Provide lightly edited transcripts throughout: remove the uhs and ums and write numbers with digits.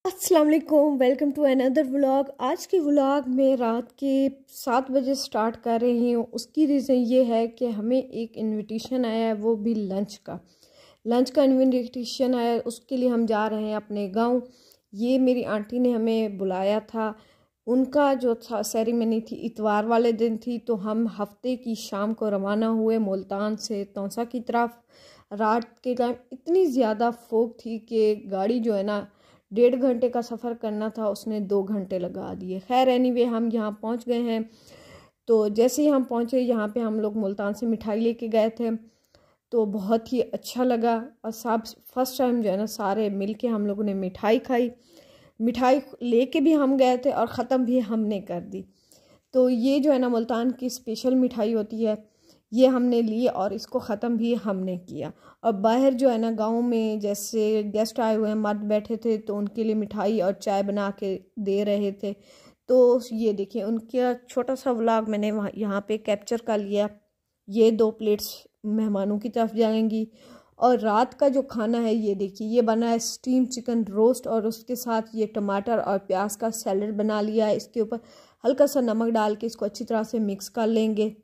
अस्सलाम वालेकुम, welcome to another vlog. आज के व्लॉग में रात के 7 बजे स्टार्ट कर रही हूँ। उसकी रीज़न ये है कि हमें एक इनविटेशन आया है, वो भी लंच का इनविटेशन आया है। उसके लिए हम जा रहे हैं अपने गांव। ये मेरी आंटी ने हमें बुलाया था। उनका जो था सेरेमनी थी इतवार वाले दिन थी, तो हम हफ्ते की शाम को रवाना हुए मुल्तान से तौसा की तरफ। रात के टाइम इतनी ज़्यादा फोग थी कि गाड़ी जो है ना 1.5 घंटे का सफ़र करना था, उसने 2 घंटे लगा दिए। खैर एनीवे हम यहाँ पहुँच गए हैं। तो जैसे ही हम पहुँचे यहाँ पे हम लोग मुल्तान से मिठाई लेके गए थे, तो बहुत ही अच्छा लगा। और सब फर्स्ट टाइम जो है ना सारे मिल के हम लोगों ने मिठाई खाई। मिठाई लेके भी हम गए थे और ख़त्म भी हमने कर दी। तो ये जो है ना मुल्तान की स्पेशल मिठाई होती है, ये हमने ली और इसको ख़त्म भी हमने किया। और बाहर जो है ना गांव में जैसे गेस्ट आए हुए हैं, मर्द बैठे थे, तो उनके लिए मिठाई और चाय बना के दे रहे थे। तो ये देखिए उनका छोटा सा व्लॉग मैंने वहाँ यहाँ पे कैप्चर कर लिया। ये 2 प्लेट्स मेहमानों की तरफ जाएंगी। और रात का जो खाना है ये देखिए, ये बना है स्टीम चिकन रोस्ट, और उसके साथ ये टमाटर और प्याज का सैलड बना लिया है। इसके ऊपर हल्का सा नमक डाल के इसको अच्छी तरह से मिक्स कर लेंगे।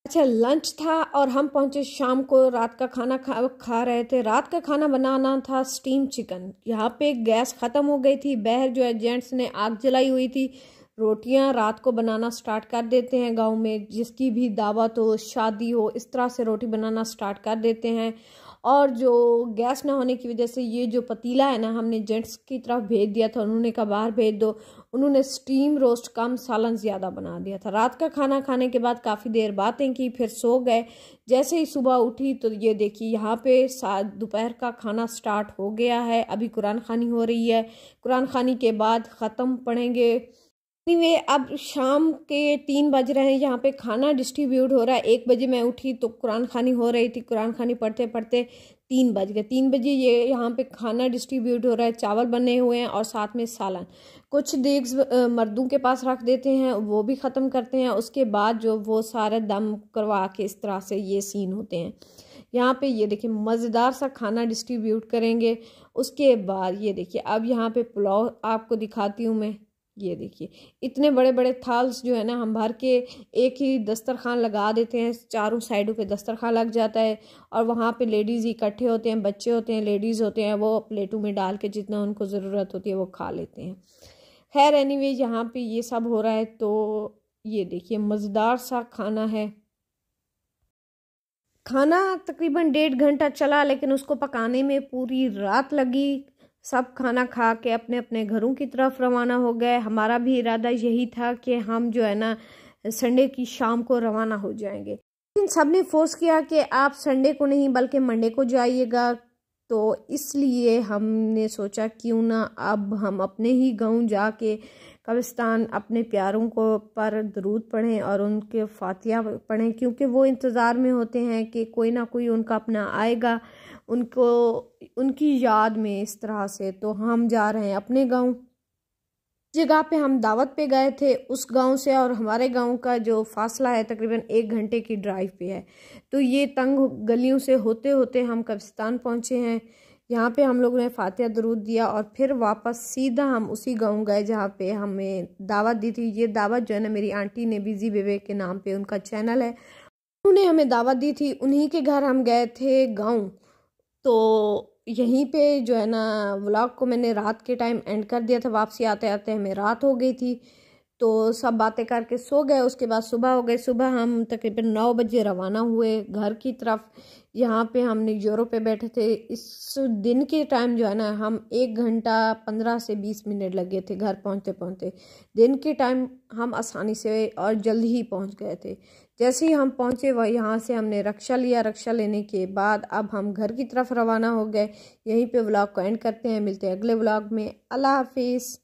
अच्छा, लंच था और हम पहुंचे शाम को। रात का खाना खा रहे थे। रात का खाना बनाना था स्टीम चिकन। यहाँ पे गैस ख़त्म हो गई थी। बाहर जो है जेंट्स ने आग जलाई हुई थी। रोटियां रात को बनाना स्टार्ट कर देते हैं गांव में, जिसकी भी दावत हो, शादी हो, इस तरह से रोटी बनाना स्टार्ट कर देते हैं। और जो गैस ना होने की वजह से ये जो पतीला है ना, हमने जेंट्स की तरफ भेज दिया था। उन्होंने कहा बाहर भेज दो। उन्होंने स्टीम रोस्ट कम सालन ज़्यादा बना दिया था। रात का खाना खाने के बाद काफ़ी देर बातें की, फिर सो गए। जैसे ही सुबह उठी तो ये देखिए यहाँ पे दोपहर का खाना स्टार्ट हो गया है। अभी कुरान खानी हो रही है। कुरान खानी के बाद ख़त्म पढ़ेंगे। एनीवे अब शाम के 3 बज रहे हैं। यहाँ पे खाना डिस्ट्रीब्यूट हो रहा है। 1 बजे मैं उठी तो कुरान खानी हो रही थी। कुरान खानी पढ़ते पढ़ते 3 बज गए। 3 बजे ये यहाँ पे खाना डिस्ट्रीब्यूट हो रहा है। चावल बने हुए हैं और साथ में सालन। कुछ देग्स मर्दों के पास रख देते हैं, वो भी ख़त्म करते हैं। उसके बाद जो वो सारा दम करवा के इस तरह से ये सीन होते हैं। यहाँ पे ये देखिए मज़ेदार सा खाना डिस्ट्रीब्यूट करेंगे। उसके बाद ये देखिए अब यहाँ पे पुलाव आपको दिखाती हूँ मैं। ये देखिए इतने बड़े बड़े थाल्स जो है ना हम भर के एक ही दस्तरखान लगा देते हैं। चारों साइडों पे दस्तरखान लग जाता है और वहाँ पे लेडीज़ इकट्ठे होते हैं, बच्चे होते हैं, लेडीज़ होते हैं। वो प्लेटों में डाल के जितना उनको ज़रूरत होती है वो खा लेते हैं। खैर एनीवे यहाँ पे ये सब हो रहा है। तो ये देखिए मज़ेदार सा खाना है। खाना तकरीबन 1.5 घंटा चला, लेकिन उसको पकाने में पूरी रात लगी। सब खाना खा के अपने अपने घरों की तरफ रवाना हो गए। हमारा भी इरादा यही था कि हम जो है ना संडे की शाम को रवाना हो जाएंगे, लेकिन सब ने फोर्स किया कि आप संडे को नहीं बल्कि मंडे को जाइएगा। तो इसलिए हमने सोचा क्यों ना अब हम अपने ही गांव जाके कब्रिस्तान अपने प्यारों को पर दरूद पढ़ें और उनके फातिहा पढ़ें, क्योंकि वो इंतज़ार में होते हैं कि कोई ना कोई उनका अपना आएगा उनको उनकी याद में इस तरह से। तो हम जा रहे हैं अपने गांव। जगह पे हम दावत पे गए थे, उस गांव से और हमारे गांव का जो फासला है तकरीबन 1 घंटे की ड्राइव पे है। तो ये तंग गलियों से होते होते हम कब्रिस्तान पहुंचे हैं। यहाँ पे हम लोगों ने फातिहा दरूद दिया और फिर वापस सीधा हम उसी गांव गए जहाँ पे हमें दावत दी थी। ये दावत जो है ना मेरी आंटी ने, बिजी बेबे के नाम पे उनका चैनल है, उन्होंने हमें दावत दी थी। उन्हीं के घर हम गए थे गाँव। तो यहीं पे जो है ना व्लॉग को मैंने रात के टाइम एंड कर दिया था। वापसी आते आते हमें रात हो गई थी, तो सब बातें करके सो गए। उसके बाद सुबह हो गई। सुबह हम तकरीबन 9 बजे रवाना हुए घर की तरफ। यहाँ पे हमने यूरो पे बैठे थे। इस दिन के टाइम जो है ना हम 1 घंटा 15 से 20 मिनट लगे थे घर पहुँचते पहुँचते। दिन के टाइम हम आसानी से और जल्दी ही पहुँच गए थे। जैसे ही हम पहुँचे वह यहाँ से हमने रक्षा लिया। रक्षा लेने के बाद अब हम घर की तरफ रवाना हो गए। यहीं पे व्लॉग को एंड करते हैं। मिलते हैं अगले व्लॉग में। अल्लाह हाफिज़।